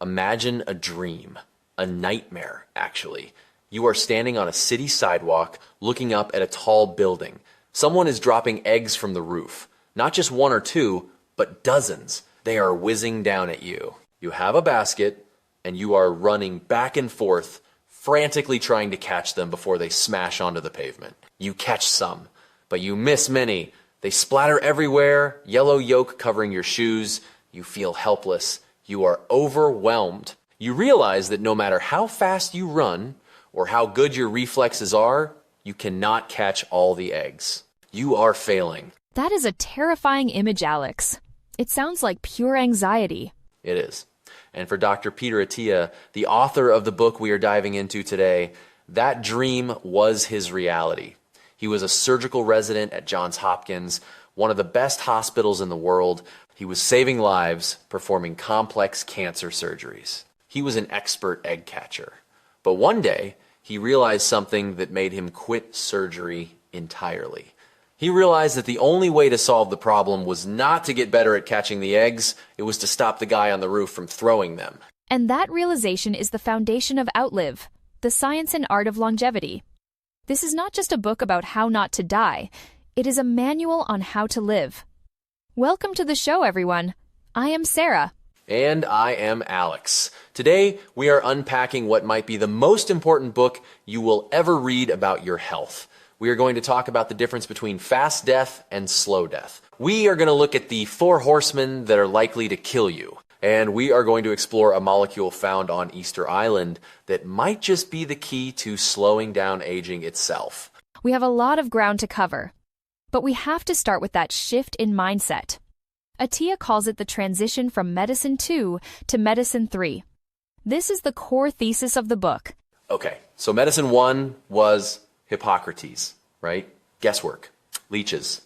Imagine a dream, a nightmare, actually. You are standing on a city sidewalk looking up at a tall building. Someone is dropping eggs from the roof. Not just one or two, but dozens. They are whizzing down at you. You have a basket, and you are running back and forth, frantically trying to catch them before they smash onto the pavement. You catch some, but you miss many. They splatter everywhere, yellow yolk covering your shoes. You feel helpless. You are overwhelmed. You realize that no matter how fast you run or how good your reflexes are, you cannot catch all the eggs. You are failing. That is a terrifying image, Alex. It sounds like pure anxiety. It is. And for Dr. Peter Attia, the author of the book we are diving into today, that dream was his reality. He was a surgical resident at Johns Hopkins, one of the best hospitals in the world. He was saving lives, performing complex cancer surgeries. He was an expert egg catcher. But one day, he realized something that made him quit surgery entirely. He realized that the only way to solve the problem was not to get better at catching the eggs, it was to stop the guy on the roof from throwing them. And that realization is the foundation of Outlive, the science and art of longevity. This is not just a book about how not to die, it is a manual on how to live. Welcome to the show, everyone. I am Sarah. And I am Alex. Today, we are unpacking what might be the most important book you will ever read about your health. We are going to talk about the difference between fast death and slow death. We are going to look at the 4 horsemen that are likely to kill you. And we are going to explore a molecule found on Easter Island that might just be the key to slowing down aging itself. We have a lot of ground to cover, but we have to start with that shift in mindset. Attia calls it the transition from medicine 2 to medicine 3. This is the core thesis of the book. Okay, so medicine 1 was Hippocrates, right? Guesswork, leeches.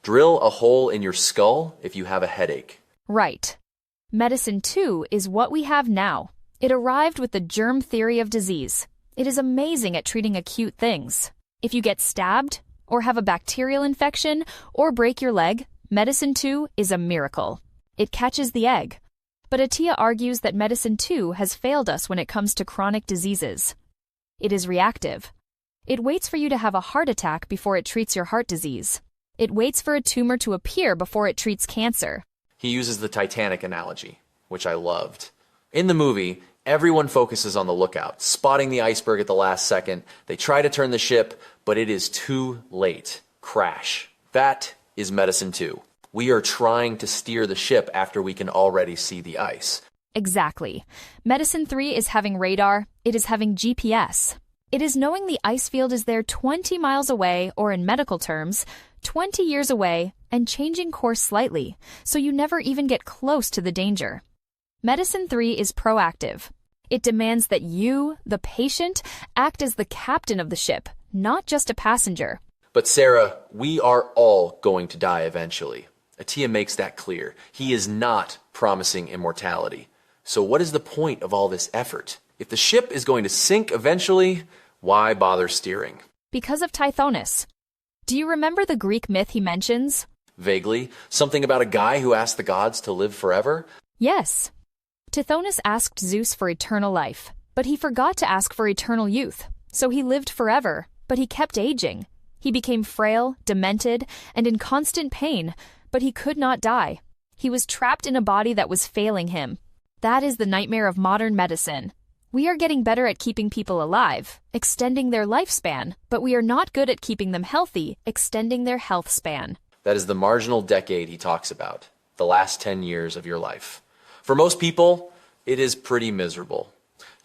Drill a hole in your skull if you have a headache. Right. Medicine 2 is what we have now. It arrived with the germ theory of disease. It is amazing at treating acute things. If you get stabbed, or have a bacterial infection, or break your leg, medicine 2 is a miracle. It catches the egg. But Attia argues that medicine 2 has failed us when it comes to chronic diseases. It is reactive. It waits for you to have a heart attack before it treats your heart disease. It waits for a tumor to appear before it treats cancer. He uses the Titanic analogy, which I loved. In the movie, everyone focuses on the lookout, spotting the iceberg at the last second. They try to turn the ship, but it is too late. Crash. That is medicine 2. We are trying to steer the ship after we can already see the ice. Exactly. Medicine 3 is having radar. It is having GPS. It is knowing the ice field is there 20 miles away, or in medical terms, 20 years away, and changing course slightly, so you never even get close to the danger. Medicine 3 is proactive. It demands that you, the patient, act as the captain of the ship, not just a passenger. But Sarah, we are all going to die eventually. Attia makes that clear. He is not promising immortality. So what is the point of all this effort? If the ship is going to sink eventually, why bother steering? Because of Tithonus. Do you remember the Greek myth he mentions? Vaguely. Something about a guy who asked the gods to live forever? Yes. Tithonus asked Zeus for eternal life, but he forgot to ask for eternal youth. So he lived forever, but he kept aging. He became frail, demented, and in constant pain, but he could not die. He was trapped in a body that was failing him. That is the nightmare of modern medicine. We are getting better at keeping people alive, extending their lifespan, but we are not good at keeping them healthy, extending their health span. That is the marginal decade he talks about, the last 10 years of your life. For most people, it is pretty miserable.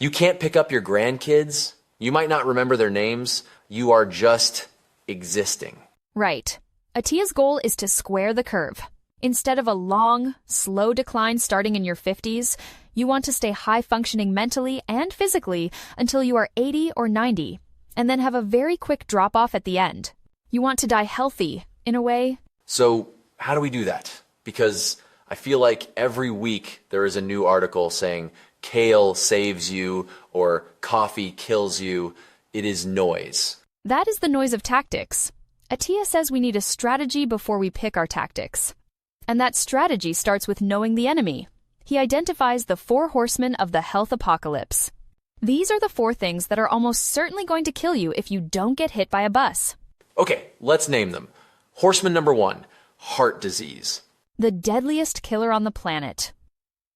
You can't pick up your grandkids. You might not remember their names. You are just existing. Right. Attia's goal is to square the curve. Instead of a long, slow decline starting in your 50s, you want to stay high-functioning mentally and physically until you are 80 or 90, and then have a very quick drop-off at the end. You want to die healthy, in a way. So how do we do that? Because I feel like every week there is a new article saying kale saves you or coffee kills you. It is noise. That is the noise of tactics. Attia says we need a strategy before we pick our tactics. And that strategy starts with knowing the enemy. He identifies the 4 horsemen of the health apocalypse. These are the 4 things that are almost certainly going to kill you if you don't get hit by a bus. Okay, let's name them. Horseman number 1, heart disease. The deadliest killer on the planet.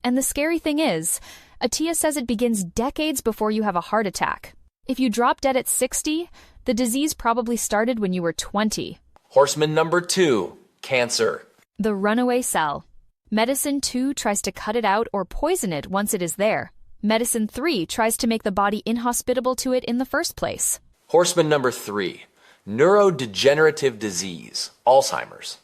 And the scary thing is, Atiya says it begins decades before you have a heart attack. If you drop dead at 60, the disease probably started when you were 20. Horseman number 2, cancer. The runaway cell. Medicine 2 tries to cut it out or poison it once it is there. Medicine 3 tries to make the body inhospitable to it in the first place. Horseman number 3, neurodegenerative disease, Alzheimer's.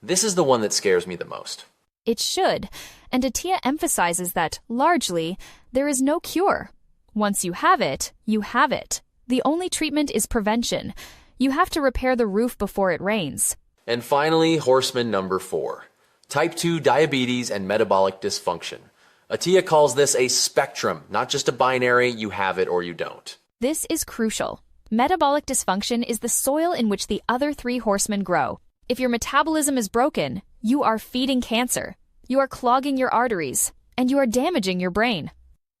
This is the one that scares me the most. It should, and Atiya emphasizes that, largely, there is no cure. Once you have it, you have it. The only treatment is prevention. You have to repair the roof before it rains. And finally, horseman number 4, type 2 diabetes and metabolic dysfunction. Atiya calls this a spectrum, not just a binary, you have it or you don't. This is crucial. Metabolic dysfunction is the soil in which the other 3 horsemen grow. If your metabolism is broken, you are feeding cancer. You are clogging your arteries, and you are damaging your brain.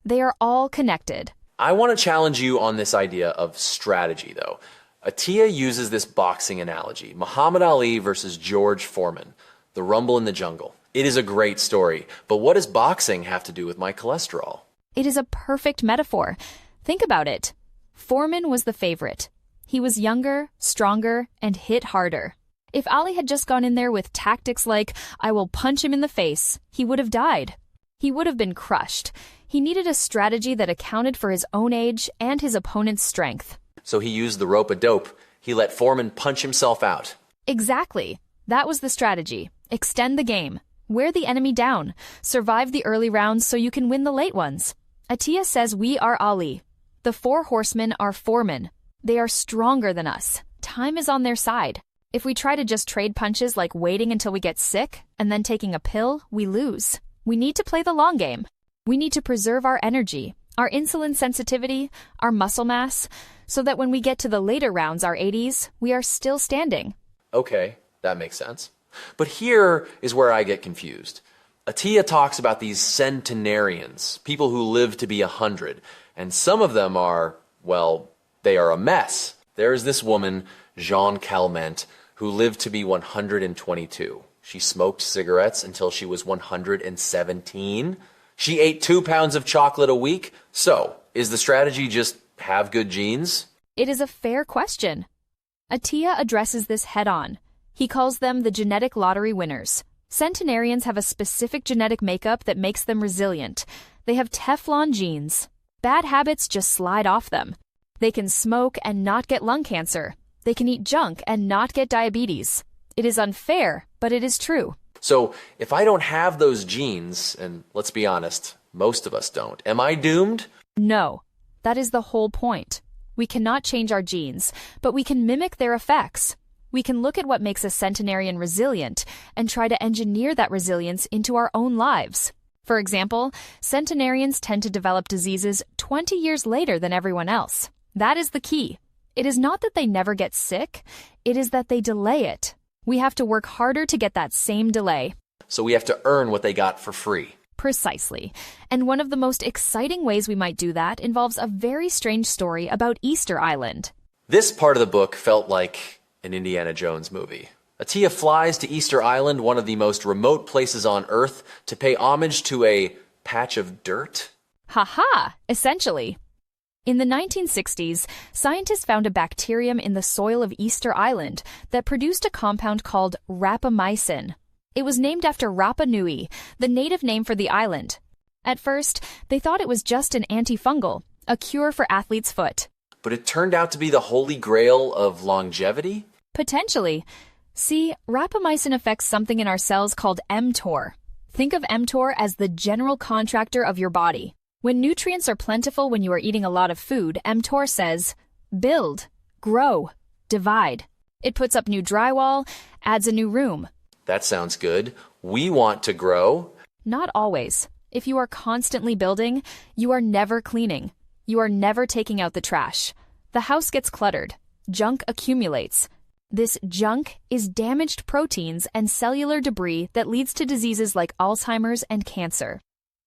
They are all connected. I want to challenge you on this idea of strategy, though. Atiya uses this boxing analogy, Muhammad Ali versus George Foreman, the rumble in the jungle. It is a great story, but what does boxing have to do with my cholesterol? It is a perfect metaphor. Think about it. Foreman was the favorite. He was younger, stronger, and hit harder. If Ali had just gone in there with tactics like, I will punch him in the face, he would have died. He would have been crushed. He needed a strategy that accounted for his own age and his opponent's strength. So he used the rope-a-dope. He let Foreman punch himself out. Exactly. That was the strategy. Extend the game. Wear the enemy down. Survive the early rounds so you can win the late ones. Atiya says we are Ali. The 4 horsemen are foremen. They are stronger than us. Time is on their side. If we try to just trade punches like waiting until we get sick and then taking a pill, we lose. We need to play the long game. We need to preserve our energy, our insulin sensitivity, our muscle mass, so that when we get to the later rounds, our 80s, we are still standing. Okay, that makes sense. But here is where I get confused. Atiya talks about these centenarians, people who live to be 100, and some of them are, well, they are a mess. There is this woman, Jean Calment, who lived to be 122. She smoked cigarettes until she was 117. She ate 2 pounds of chocolate a week. So, is the strategy just have good genes? It is a fair question. Atiya addresses this head-on. He calls them the genetic lottery winners. Centenarians have a specific genetic makeup that makes them resilient. They have Teflon genes. Bad habits just slide off them. They can smoke and not get lung cancer. They can eat junk and not get diabetes. It is unfair, but it is true. So, if I don't have those genes, and let's be honest, most of us don't, am I doomed? No, that is the whole point. We cannot change our genes, but we can mimic their effects. We can look at what makes a centenarian resilient and try to engineer that resilience into our own lives. For example, centenarians tend to develop diseases 20 years later than everyone else. That is the key. It is not that they never get sick, it is that they delay it. We have to work harder to get that same delay. So we have to earn what they got for free. Precisely. And one of the most exciting ways we might do that involves a very strange story about Easter Island. This part of the book felt like an Indiana Jones movie. Atiya flies to Easter Island, one of the most remote places on Earth, to pay homage to a patch of dirt. Ha-ha! Essentially. In the 1960s, scientists found a bacterium in the soil of Easter Island that produced a compound called rapamycin. It was named after Rapa Nui, the native name for the island. At first, they thought it was just an antifungal, a cure for athlete's foot. But it turned out to be the holy grail of longevity? Potentially. See, rapamycin affects something in our cells called mTOR. Think of mTOR as the general contractor of your body. When nutrients are plentiful when you are eating a lot of food, mTOR says, build, grow, divide. It puts up new drywall, adds a new room. That sounds good. We want to grow. Not always. If you are constantly building, you are never cleaning. You are never taking out the trash. The house gets cluttered. Junk accumulates. This junk is damaged proteins and cellular debris that leads to diseases like Alzheimer's and cancer.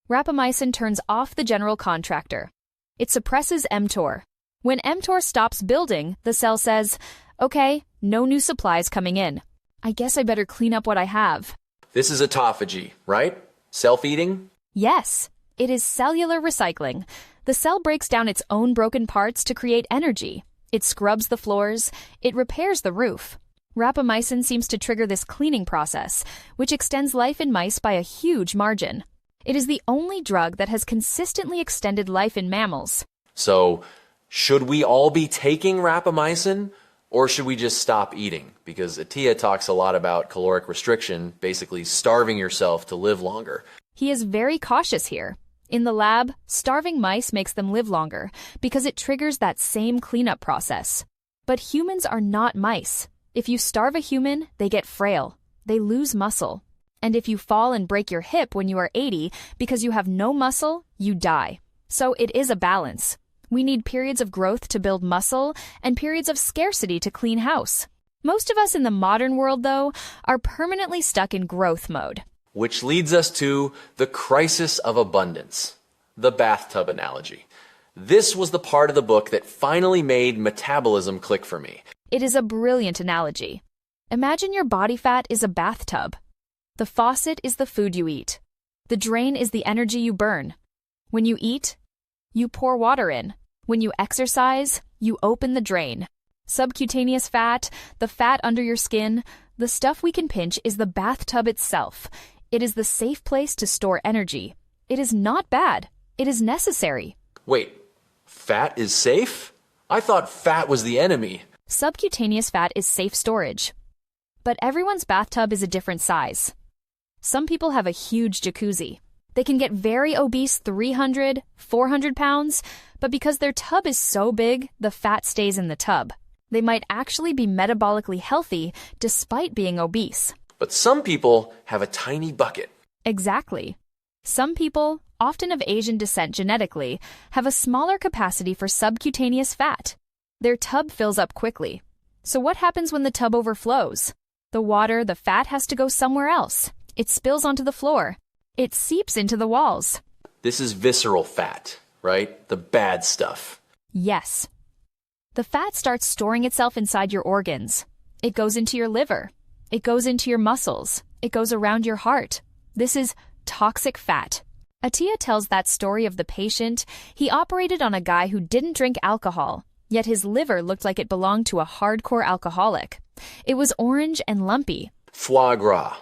Rapamycin turns off the general contractor. It suppresses mTOR. When mTOR stops building, the cell says, okay, no new supplies coming in. I guess I better clean up what I have. This is autophagy, right? Self-eating? Yes, it is cellular recycling. The cell breaks down its own broken parts to create energy. It scrubs the floors. It repairs the roof. Rapamycin seems to trigger this cleaning process, which extends life in mice by a huge margin. It is the only drug that has consistently extended life in mammals. So, should we all be taking rapamycin, or should we just stop eating? Because Atiyah talks a lot about caloric restriction, basically starving yourself to live longer. He is very cautious here. In the lab, starving mice makes them live longer because it triggers that same cleanup process. But humans are not mice. If you starve a human, they get frail. They lose muscle. And if you fall and break your hip when you are 80 because you have no muscle, you die. So it is a balance. We need periods of growth to build muscle and periods of scarcity to clean house. Most of us in the modern world, though, are permanently stuck in growth mode. Which leads us to the crisis of abundance, the bathtub analogy. This was the part of the book that finally made metabolism click for me. It is a brilliant analogy. Imagine your body fat is a bathtub. The faucet is the food you eat. The drain is the energy you burn. When you eat, you pour water in. When you exercise, you open the drain. Subcutaneous fat, the fat under your skin, the stuff we can pinch is the bathtub itself. It is the safe place to store energy. It is not bad. It is necessary. Wait, fat is safe? I thought fat was the enemy. Subcutaneous fat is safe storage. But everyone's bathtub is a different size. Some people have a huge jacuzzi. They can get very obese 300, 400 pounds, but because their tub is so big, the fat stays in the tub. They might actually be metabolically healthy despite being obese. But some people have a tiny bucket. Exactly. Some people, often of Asian descent genetically, have a smaller capacity for subcutaneous fat. Their tub fills up quickly. So what happens when the tub overflows? The water, the fat has to go somewhere else. It spills onto the floor. It seeps into the walls. This is visceral fat, right? The bad stuff. Yes. The fat starts storing itself inside your organs. It goes into your liver. It goes into your muscles. It goes around your heart. This is toxic fat. Atiyah tells that story of the patient. He operated on a guy who didn't drink alcohol, yet his liver looked like it belonged to a hardcore alcoholic. It was orange and lumpy. Foie gras.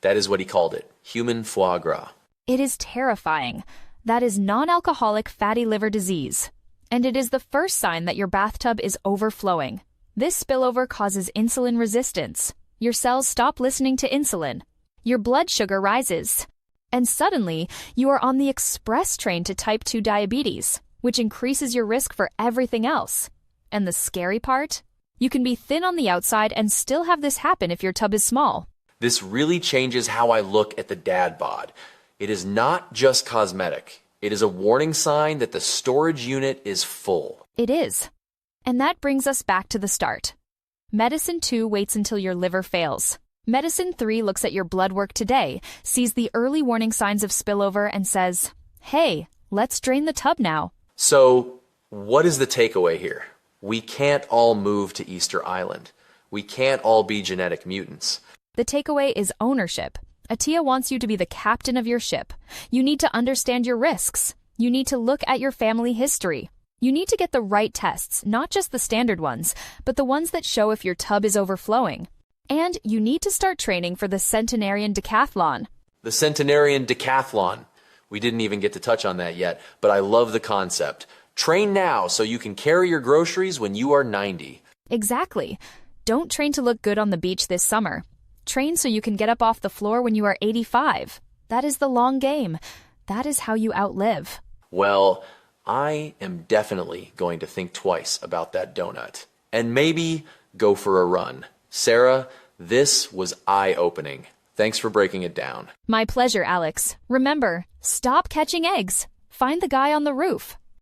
That is what he called it. Human foie gras. It is terrifying. That is non-alcoholic fatty liver disease. And it is the first sign that your bathtub is overflowing. This spillover causes insulin resistance. Your cells stop listening to insulin. Your blood sugar rises. And suddenly, you are on the express train to type 2 diabetes, which increases your risk for everything else. And the scary part? You can be thin on the outside and still have this happen if your tub is small. This really changes how I look at the dad bod. It is not just cosmetic. It is a warning sign that the storage unit is full. It is. And that brings us back to the start. Medicine 2 waits until your liver fails. Medicine 3 looks at your blood work today, sees the early warning signs of spillover, and says, hey, let's drain the tub now. So, what is the takeaway here? We can't all move to Easter Island. We can't all be genetic mutants. The takeaway is ownership. Atiyah wants you to be the captain of your ship. You need to understand your risks. You need to look at your family history. You need to get the right tests, not just the standard ones, but the ones that show if your tub is overflowing. And you need to start training for the centenarian decathlon. The centenarian decathlon. We didn't even get to touch on that yet, but I love the concept. Train now so you can carry your groceries when you are 90. Exactly. Don't train to look good on the beach this summer. Train so you can get up off the floor when you are 85. That is the long game. That is how you outlive. Well, I am definitely going to think twice about that donut. And maybe go for a run. Sarah, this was eye-opening. Thanks for breaking it down. My pleasure, Alex. Remember, stop catching eggs. Find the guy on the roof.